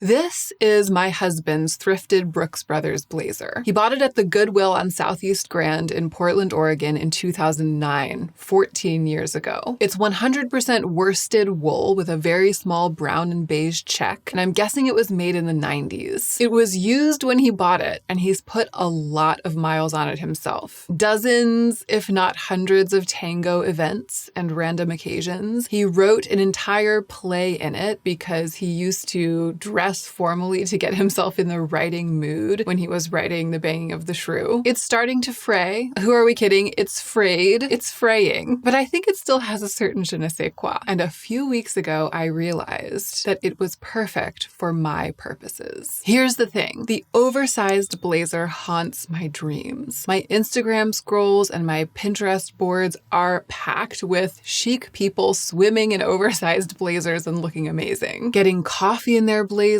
This is my husband's thrifted Brooks Brothers blazer. He bought it at the Goodwill on Southeast Grand in Portland, Oregon in 2009, 14 years ago. It's 100% worsted wool with a very small brown and beige check, and I'm guessing it was made in the 90s. It was used when he bought it, and he's put a lot of miles on it himself. Dozens, if not hundreds of tango events and random occasions. He wrote an entire play in it because he used to dress formally to get himself in the writing mood when he was writing The Banging of the Shrew. It's starting to fray. Who are we kidding? It's frayed. It's fraying. But I think it still has a certain je ne sais quoi. And a few weeks ago, I realized that it was perfect for my purposes. Here's the thing. The oversized blazer haunts my dreams. My Instagram scrolls and my Pinterest boards are packed with chic people swimming in oversized blazers and looking amazing. Getting coffee in their blazers,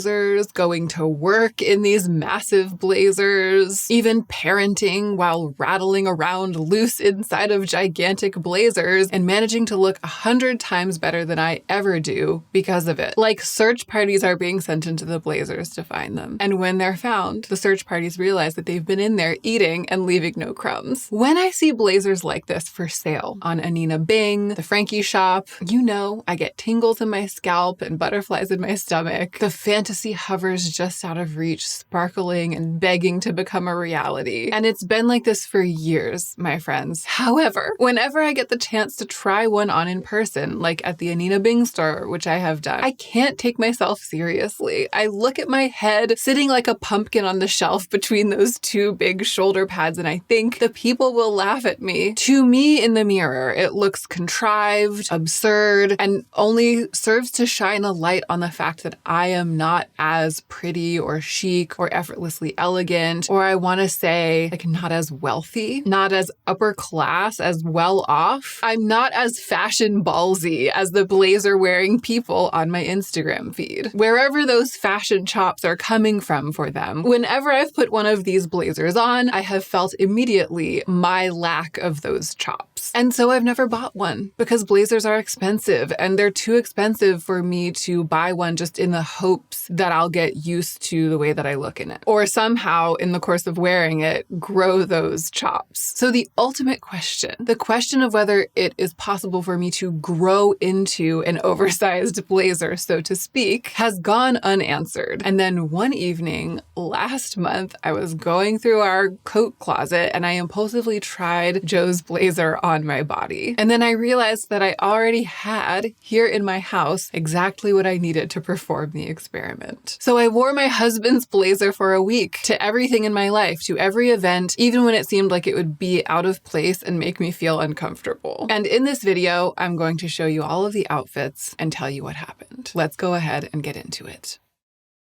going to work in these massive blazers, even parenting while rattling around loose inside of gigantic blazers and managing to look 100 times better than I ever do because of it. Like search parties are being sent into the blazers to find them. And when they're found, the search parties realize that they've been in there eating and leaving no crumbs. When I see blazers like this for sale on Anina Bing, the Frankie shop, I get tingles in my scalp and butterflies in my stomach. The fantasy hovers just out of reach, sparkling and begging to become a reality. And it's been like this for years, my friends. However, whenever I get the chance to try one on in person, like at the Anina Bing store, which I have done, I can't take myself seriously. I look at my head sitting like a pumpkin on the shelf between those two big shoulder pads, and I think the people will laugh at me. To me, in the mirror, it looks contrived, absurd, and only serves to shine a light on the fact that I am not as pretty or chic or effortlessly elegant, or I want to say like not as wealthy, not as upper class, as well off. I'm not as fashion ballsy as the blazer wearing people on my Instagram feed. Wherever those fashion chops are coming from for them, whenever I've put one of these blazers on, I have felt immediately my lack of those chops. And so I've never bought one because blazers are expensive and they're too expensive for me to buy one just in the hopes that I'll get used to the way that I look in it, or somehow in the course of wearing it, grow those chops. So the ultimate question, the question of whether it is possible for me to grow into an oversized blazer, so to speak, has gone unanswered. And then one evening last month, I was going through our coat closet and I impulsively tried Joe's blazer on my body. And then I realized that I already had here in my house exactly what I needed to perform the experiment. So I wore my husband's blazer for a week to everything in my life, to every event, even when it seemed like it would be out of place and make me feel uncomfortable. And in this video, I'm going to show you all of the outfits and tell you what happened. Let's go ahead and get into it.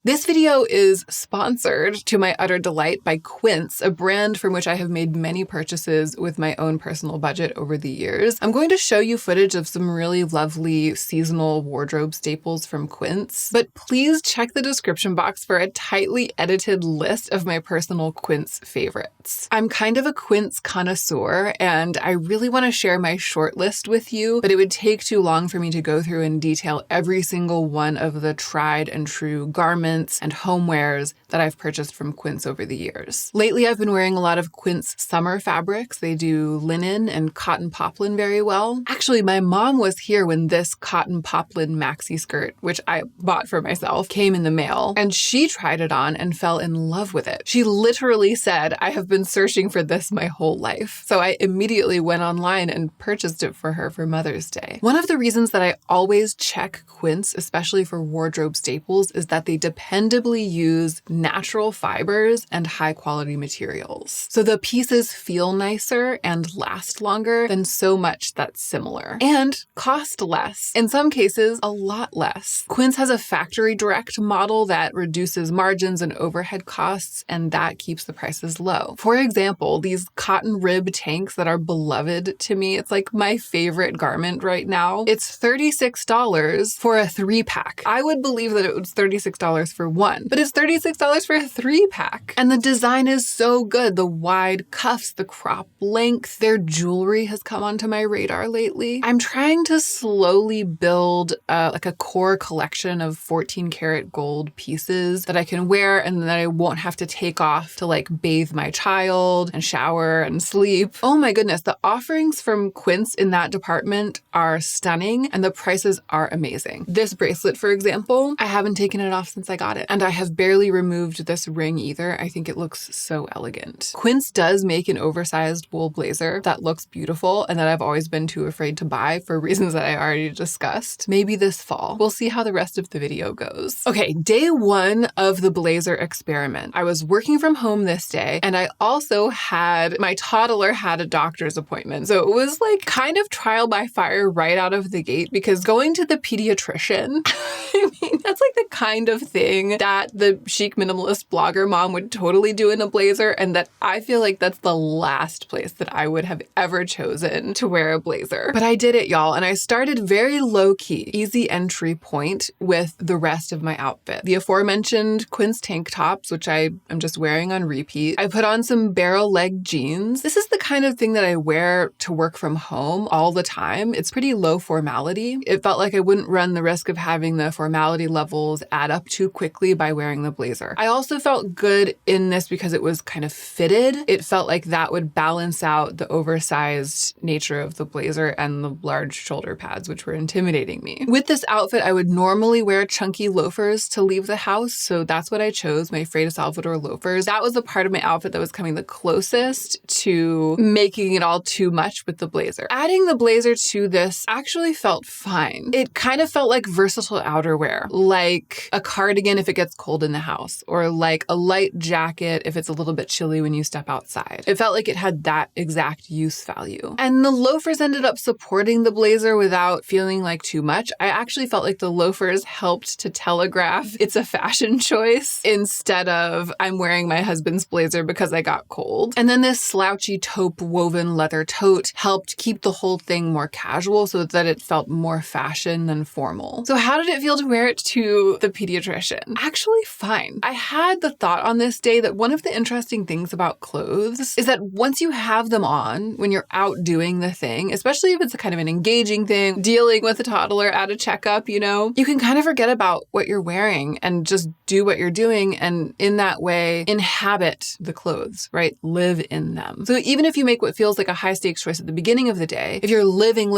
This video is sponsored, to my utter delight, by Quince, a brand from which I have made many purchases with my own personal budget over the years. I'm going to show you footage of some really lovely seasonal wardrobe staples from Quince, but please check the description box for a tightly edited list of my personal Quince favorites. I'm kind of a Quince connoisseur, and I really want to share my short list with you, but it would take too long for me to go through and detail every single one of the tried and true garments and homewares that I've purchased from Quince over the years. Lately, I've been wearing a lot of Quince summer fabrics. They do linen and cotton poplin very well. Actually, my mom was here when this cotton poplin maxi skirt, which I bought for myself, came in the mail, and she tried it on and fell in love with it. She literally said, "I have been searching for this my whole life." So I immediately went online and purchased it for her for Mother's Day. One of the reasons that I always check Quince, especially for wardrobe staples, is that they dependably use natural fibers and high quality materials. So the pieces feel nicer and last longer than so much that's similar, and cost less. In some cases, a lot less. Quince has a factory direct model that reduces margins and overhead costs, and that keeps the prices low. For example, these cotton rib tanks that are beloved to me, it's like my favorite garment right now. It's $36 for a 3-pack. I would believe that it was $36 for one, but it's $36 for a 3-pack. And the design is so good. The wide cuffs, the crop length, their jewelry has come onto my radar lately. I'm trying to slowly build like a core collection of 14 karat gold pieces that I can wear and that I won't have to take off to like bathe my child and shower and sleep. Oh my goodness, the offerings from Quince in that department are stunning and the prices are amazing. This bracelet, for example, I haven't taken it off since I got it, and I have barely removed this ring either. I think it looks so elegant. Quince does make an oversized wool blazer that looks beautiful and that I've always been too afraid to buy for reasons that I already discussed. Maybe this fall. We'll see how the rest of the video goes. Okay, day one of the blazer experiment. I was working from home this day, and I also had my toddler had a doctor's appointment. So it was like kind of trial by fire right out of the gate, because going to the pediatrician, I mean, that's like the kind of thing that the chic minimalist blogger mom would totally do in a blazer, and that I feel like that's the last place that I would have ever chosen to wear a blazer. But I did it, y'all, and I started very low-key, easy entry point with the rest of my outfit. The aforementioned Quince tank tops, which I am just wearing on repeat. I put on some barrel leg jeans. This is the kind of thing that I wear to work from home all the time. It's pretty low formality. It felt like I wouldn't run the risk of having the formality levels add up too quickly by wearing the blazer. I also felt good in this because it was kind of fitted. It felt like that would balance out the oversized nature of the blazer and the large shoulder pads, which were intimidating me. With this outfit, I would normally wear chunky loafers to leave the house, so that's what I chose, my Freda Salvador loafers. That was the part of my outfit that was coming the closest to making it all too much with the blazer. Adding the blazer to this actually felt fine. It kind of felt like versatile outerwear, like a cardigan if it gets cold in the house, or like a light jacket if it's a little bit chilly when you step outside. It felt like it had that exact use value. And the loafers ended up supporting the blazer without feeling like too much. I actually felt like the loafers helped to telegraph it's a fashion choice instead of I'm wearing my husband's blazer because I got cold. And then this slouchy taupe woven leather tote helped keep the whole thing more casual so that it felt more fashion than formal. So how did it feel to wear it to the pediatrician? Actually fine. I had the thought on this day that one of the interesting things about clothes is that once you have them on, when you're out doing the thing, especially if it's a kind of an engaging thing, dealing with a toddler at a checkup, you know, you can kind of forget about what you're wearing and just do what you're doing, and in that way inhabit the clothes, right? Live in them. So even if you make what feels like a high stakes choice at the beginning of the day, if you're living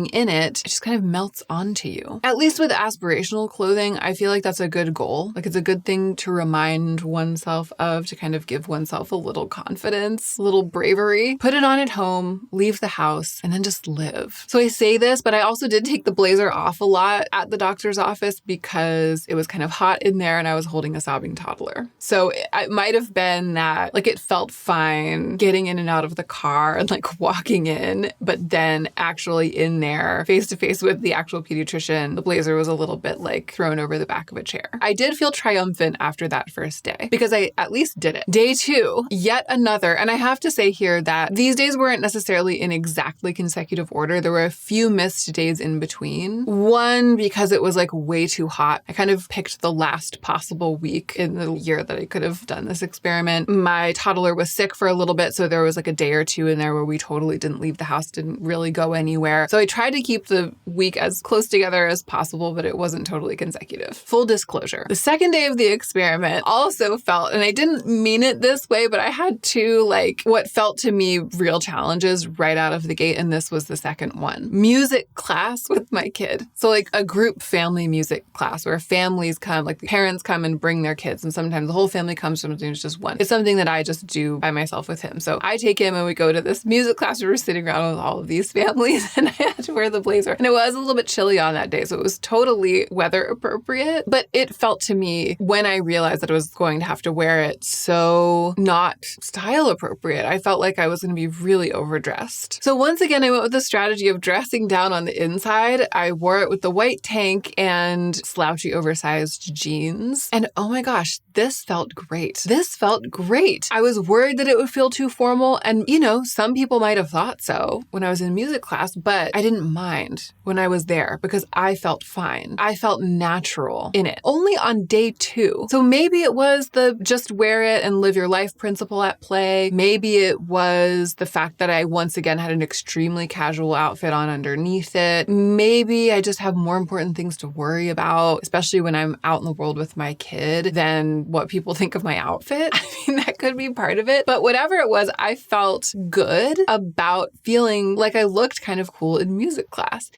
in it, it just kind of melts onto you. At least with aspirational clothing, I feel like that's a good goal. Like it's a good thing to remind oneself of, to kind of give oneself a little confidence, a little bravery. Put it on at home, leave the house, and then just live. So I say this, but I also did take the blazer off a lot at the doctor's office because it was kind of hot in there and I was holding a sobbing toddler. So it might have been that like it felt fine getting in and out of the car and like walking in, but then actually in there face to face with the actual pediatrician, the blazer was a little bit like thrown over the back of a chair. I did feel triumphant after that first day because I at least did it. Day two, yet another, and I have to say here that these days weren't necessarily in exactly consecutive order. There were a few missed days in between. One, because it was like way too hot. I kind of picked the last possible week in the year that I could have done this experiment. My toddler was sick for a little bit, so there was like a day or two in there where we totally didn't leave the house, didn't really go anywhere. So I tried to keep the week as close together as possible, but it wasn't totally consecutive. Full disclosure. The second day of the experiment also felt, and I didn't mean it this way, but I had two like what felt to me real challenges right out of the gate, and this was the second one. Music class with my kid. So like a group family music class where families come, like the parents come and bring their kids, and sometimes the whole family comes, sometimes it's just one. It's something that I just do by myself with him. So I take him and we go to this music class where we're sitting around with all of these families and I had to wear the blazer. And it was a little bit chilly on that day, so it was totally weather appropriate, but it felt to me when I realized that I was going to have to wear it so not style appropriate. I felt like I was going to be really overdressed. So once again, I went with the strategy of dressing down on the inside. I wore it with the white tank and slouchy oversized jeans. And oh my gosh, this felt great. This felt great. I was worried that it would feel too formal. And you know, some people might have thought so when I was in music class, but I didn't mind when I was there because I felt fine. I felt natural in it. Only only on day 2. So maybe it was the just wear it and live your life principle at play. Maybe it was the fact that I once again had an extremely casual outfit on underneath it. Maybe I just have more important things to worry about, especially when I'm out in the world with my kid, than what people think of my outfit. I mean, that could be part of it. But whatever it was, I felt good about feeling like I looked kind of cool in music class.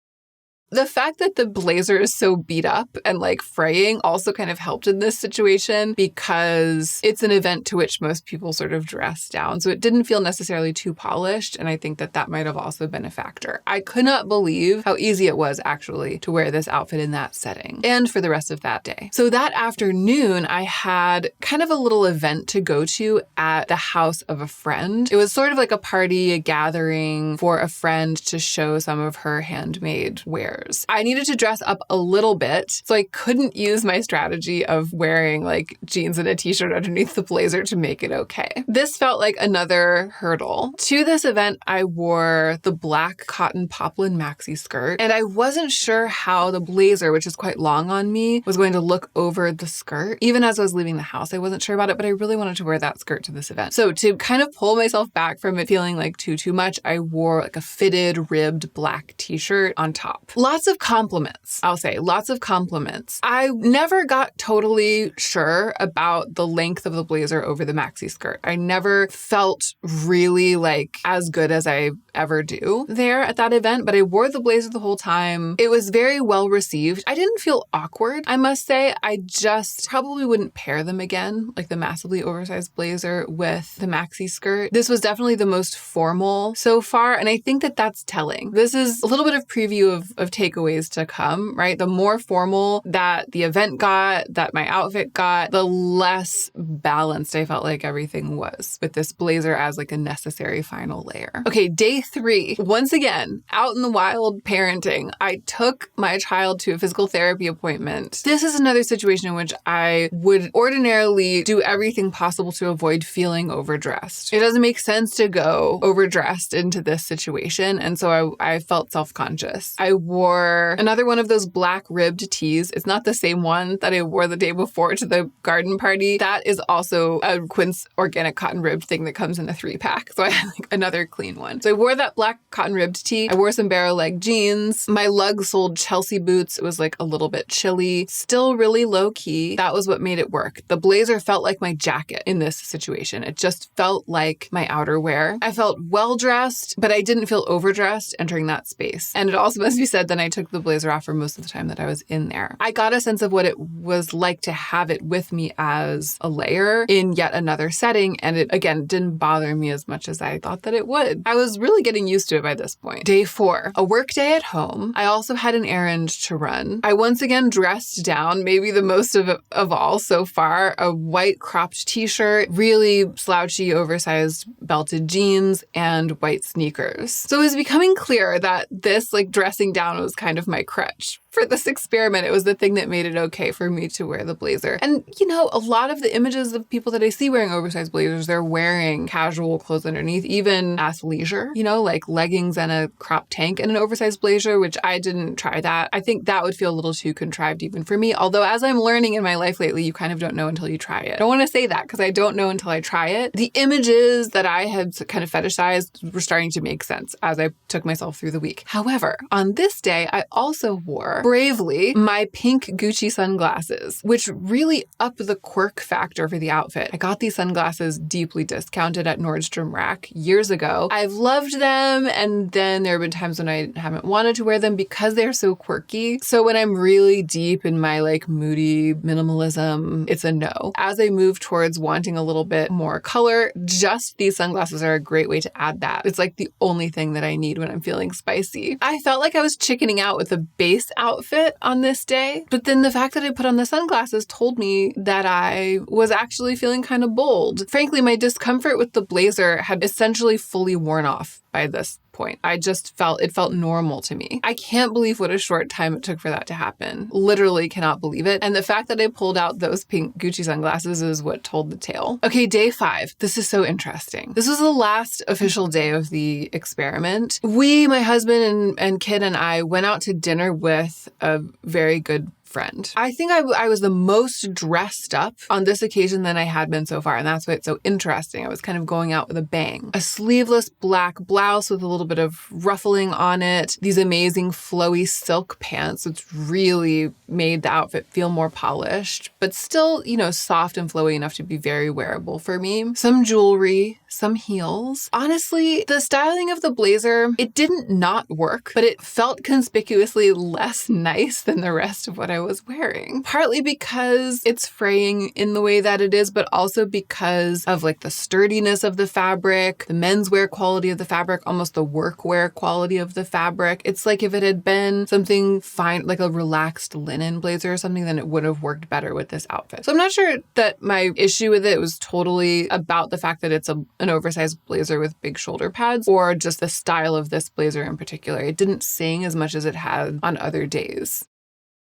The fact that the blazer is so beat up and like fraying also kind of helped in this situation because it's an event to which most people sort of dress down. So it didn't feel necessarily too polished. And I think that that might have also been a factor. I could not believe how easy it was actually to wear this outfit in that setting and for the rest of that day. So that afternoon, I had kind of a little event to go to at the house of a friend. It was sort of like a party, a gathering for a friend to show some of her handmade wares. I needed to dress up a little bit, so I couldn't use my strategy of wearing like jeans and a t-shirt underneath the blazer to make it okay. This felt like another hurdle. To this event, I wore the black cotton poplin maxi skirt, and I wasn't sure how the blazer, which is quite long on me, was going to look over the skirt. Even as I was leaving the house, I wasn't sure about it, but I really wanted to wear that skirt to this event. So to kind of pull myself back from it feeling like too much, I wore like a fitted, ribbed black t-shirt on top. Lots of compliments, I'll say, lots of compliments. I never got totally sure about the length of the blazer over the maxi skirt. I never felt really like as good as I ever do there at that event, but I wore the blazer the whole time. It was very well received. I didn't feel awkward, I must say. I just probably wouldn't pair them again, like the massively oversized blazer with the maxi skirt. This was definitely the most formal so far, and I think that that's telling. This is a little bit of preview of takeaways to come, right? The more formal that the event got, that my outfit got, the less balanced I felt like everything was with this blazer as like a necessary final layer. Okay, day 3. Once again, out in the wild parenting, I took my child to a physical therapy appointment. This is another situation in which I would ordinarily do everything possible to avoid feeling overdressed. It doesn't make sense to go overdressed into this situation, and so I felt self-conscious. I wore another one of those black ribbed tees. It's not the same one that I wore the day before to the garden party. That is also a Quince organic cotton ribbed thing that comes in a 3-pack. So I had like another clean one. So I wore that black cotton ribbed tee. I wore some barrel leg jeans. My lug-soled Chelsea boots. It was like a little bit chilly, still really low key. That was what made it work. The blazer felt like my jacket in this situation. It just felt like my outerwear. I felt well dressed, but I didn't feel overdressed entering that space. And it also must be said that I took the blazer off for most of the time that I was in there. I got a sense of what it was like to have it with me as a layer in yet another setting, and it, again, didn't bother me as much as I thought that it would. I was really getting used to it by this point. Day 4, a work day at home. I also had an errand to run. I once again dressed down, maybe the most of all so far, a white cropped t-shirt, really slouchy, oversized belted jeans, and white sneakers. So it was becoming clear that this like dressing down was kind of my crutch. For this experiment, it was the thing that made it okay for me to wear the blazer. And, you know, a lot of the images of people that I see wearing oversized blazers, they're wearing casual clothes underneath, even athleisure, you know, like leggings and a crop tank and an oversized blazer, which I didn't try that. I think that would feel a little too contrived even for me. Although as I'm learning in my life lately, you kind of don't know until you try it. I don't want to say that because I don't know until I try it. The images that I had kind of fetishized were starting to make sense as I took myself through the week. However, on this day, I also wore bravely my pink Gucci sunglasses, which really upped the quirk factor for the outfit. I got these sunglasses deeply discounted at Nordstrom Rack years ago. I've loved them, and then there have been times when I haven't wanted to wear them because they're so quirky. So when I'm really deep in my like moody minimalism, it's a no. As I move towards wanting a little bit more color, just these sunglasses are a great way to add that. It's like the only thing that I need when I'm feeling spicy. I felt like I was chickening out with a base outfit on this day, but then the fact that I put on the sunglasses told me that I was actually feeling kind of bold. Frankly, my discomfort with the blazer had essentially fully worn off by this point. I just it felt normal to me. I can't believe what a short time it took for that to happen. Literally cannot believe it. And the fact that I pulled out those pink Gucci sunglasses is what told the tale. Okay, day 5. This is so interesting. This was the last official day of the experiment. We, my husband and kid and I went out to dinner with a very good friend. I think I was the most dressed up on this occasion than I had been so far, and that's why it's so interesting. I was kind of going out with a bang. A sleeveless black blouse with a little bit of ruffling on it, these amazing flowy silk pants, which really made the outfit feel more polished, but still, soft and flowy enough to be very wearable for me. Some jewelry, some heels. Honestly, the styling of the blazer, it didn't not work, but it felt conspicuously less nice than the rest of what I was wearing. Partly because it's fraying in the way that it is, but also because of the sturdiness of the fabric, the menswear quality of the fabric, almost the workwear quality of the fabric. It's like if it had been something fine, like a relaxed linen blazer or something, then it would have worked better with this outfit. So I'm not sure that my issue with it was totally about the fact that it's an oversized blazer with big shoulder pads, or just the style of this blazer in particular. It didn't sing as much as it had on other days.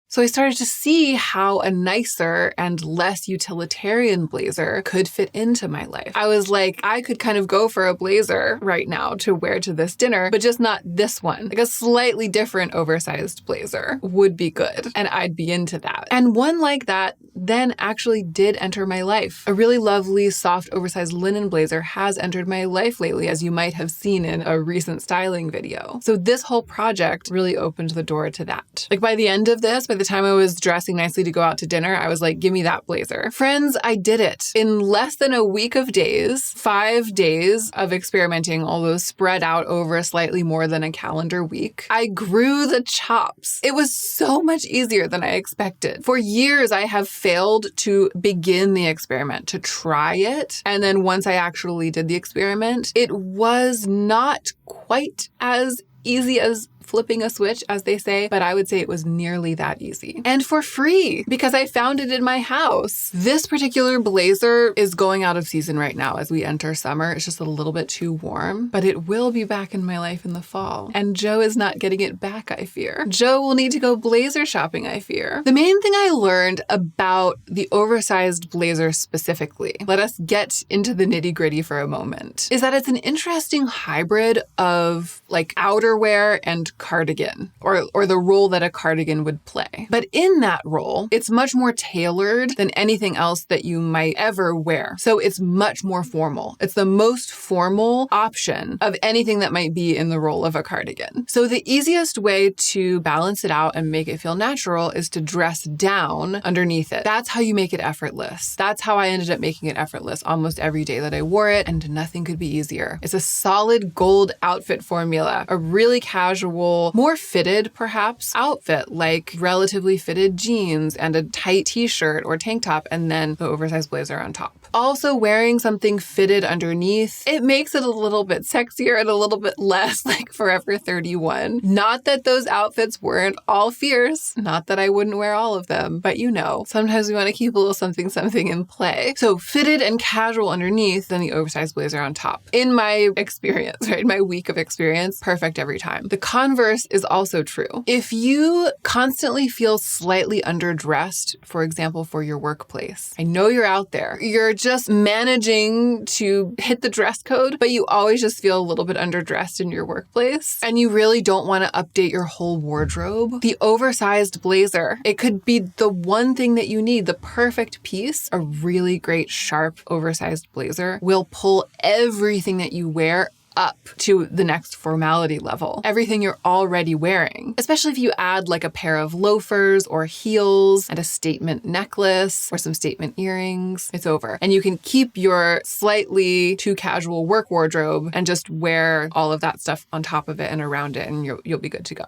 So I started to see how a nicer and less utilitarian blazer could fit into my life. I was like, I could kind of go for a blazer right now to wear to this dinner, but just not this one. Like a slightly different oversized blazer would be good, and I'd be into that. And one like that then actually did enter my life. A really lovely, soft, oversized linen blazer has entered my life lately, as you might have seen in a recent styling video. So this whole project really opened the door to that. By the end of this, by the time I was dressing nicely to go out to dinner, I was like, give me that blazer. Friends, I did it. In less than a week of days, 5 days of experimenting, although spread out over slightly more than a calendar week, I grew the chops. It was so much easier than I expected. For years, I have failed to begin the experiment, to try it. And then once I actually did the experiment, it was not quite as easy as flipping a switch, as they say, but I would say it was nearly that easy. And for free, because I found it in my house. This particular blazer is going out of season right now as we enter summer. It's just a little bit too warm, but it will be back in my life in the fall. And Joe is not getting it back, I fear. Joe will need to go blazer shopping, I fear. The main thing I learned about the oversized blazer specifically, let us get into the nitty-gritty for a moment, is that it's an interesting hybrid of outerwear and cardigan, or the role that a cardigan would play. But in that role, it's much more tailored than anything else that you might ever wear. So it's much more formal. It's the most formal option of anything that might be in the role of a cardigan. So the easiest way to balance it out and make it feel natural is to dress down underneath it. That's how you make it effortless. That's how I ended up making it effortless almost every day that I wore it, and nothing could be easier. It's a solid gold outfit formula, a really casual, more fitted perhaps outfit, like relatively fitted jeans and a tight t-shirt or tank top, and then the oversized blazer on top. Also, wearing something fitted underneath, it makes it a little bit sexier and a little bit less like Forever 31. Not that those outfits weren't all fierce, not that I wouldn't wear all of them, but sometimes we want to keep a little something in play. So fitted and casual underneath, then the oversized blazer on top. In my experience, right, my week of experience, perfect every time. The converse is also true. If you constantly feel slightly underdressed, for example, for your workplace, I know you're out there, you're just managing to hit the dress code, but you always just feel a little bit underdressed in your workplace, and you really don't want to update your whole wardrobe, the oversized blazer, it could be the one thing that you need, the perfect piece. A really great, sharp, oversized blazer will pull everything that you wear up to the next formality level. Everything you're already wearing, especially if you add a pair of loafers or heels and a statement necklace or some statement earrings, it's over. And you can keep your slightly too casual work wardrobe and just wear all of that stuff on top of it and around it, and you'll be good to go.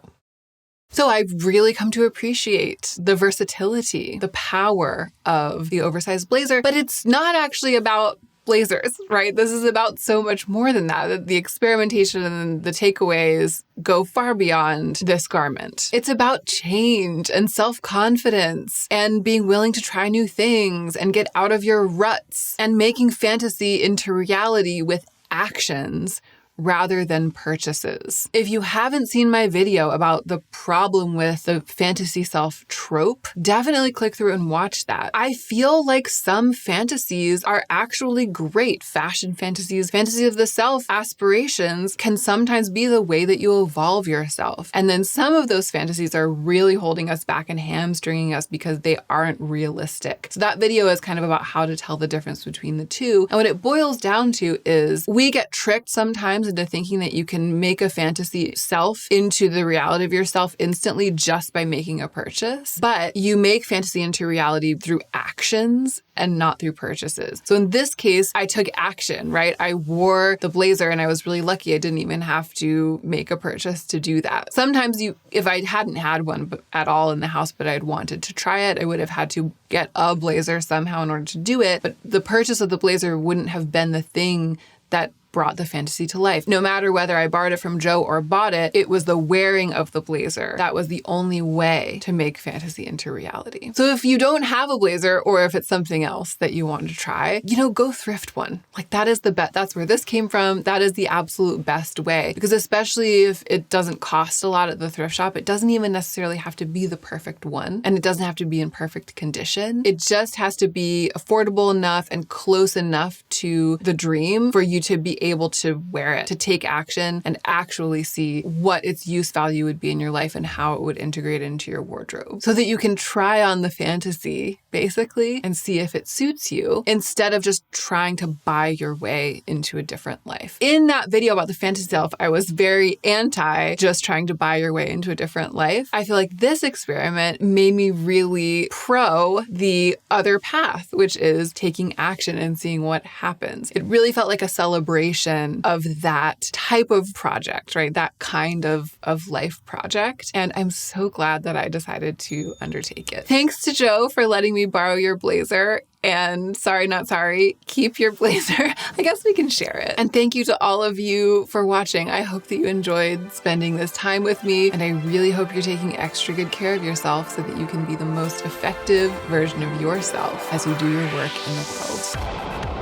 So I've really come to appreciate the versatility, the power of the oversized blazer, but it's not actually about blazers, right? This is about so much more than that. The experimentation and the takeaways go far beyond this garment. It's about change and self-confidence and being willing to try new things and get out of your ruts and making fantasy into reality with actions rather than purchases. If you haven't seen my video about the problem with the fantasy self trope, definitely click through and watch that. I feel like some fantasies are actually great. Fashion fantasies, fantasy of the self, aspirations can sometimes be the way that you evolve yourself. And then some of those fantasies are really holding us back and hamstringing us because they aren't realistic. So that video is kind of about how to tell the difference between the two. And what it boils down to is we get tricked sometimes into thinking that you can make a fantasy self into the reality of yourself instantly just by making a purchase. But you make fantasy into reality through actions and not through purchases. So in this case, I took action, right? I wore the blazer and I was really lucky. I didn't even have to make a purchase to do that. Sometimes if I hadn't had one at all in the house, but I'd wanted to try it, I would have had to get a blazer somehow in order to do it. But the purchase of the blazer wouldn't have been the thing that brought the fantasy to life. No matter whether I borrowed it from Joe or bought it, it was the wearing of the blazer that was the only way to make fantasy into reality. So if you don't have a blazer, or if it's something else that you want to try, go thrift one. Like that is the bet. That's where this came from. That is the absolute best way, because especially if it doesn't cost a lot at the thrift shop, it doesn't even necessarily have to be the perfect one, and it doesn't have to be in perfect condition. It just has to be affordable enough and close enough to the dream for you to be able to wear it, to take action and actually see what its use value would be in your life and how it would integrate into your wardrobe, so that you can try on the fantasy basically and see if it suits you, instead of just trying to buy your way into a different life. In that video about the fantasy self, I was very anti just trying to buy your way into a different life. I feel like this experiment made me really pro the other path, which is taking action and seeing what happens. It really felt like a celebration of that type of project, right? That kind of life project. And I'm so glad that I decided to undertake it. Thanks to Joe for letting me borrow your blazer. And sorry, not sorry, keep your blazer. I guess we can share it. And thank you to all of you for watching. I hope that you enjoyed spending this time with me. And I really hope you're taking extra good care of yourself so that you can be the most effective version of yourself as you do your work in the world.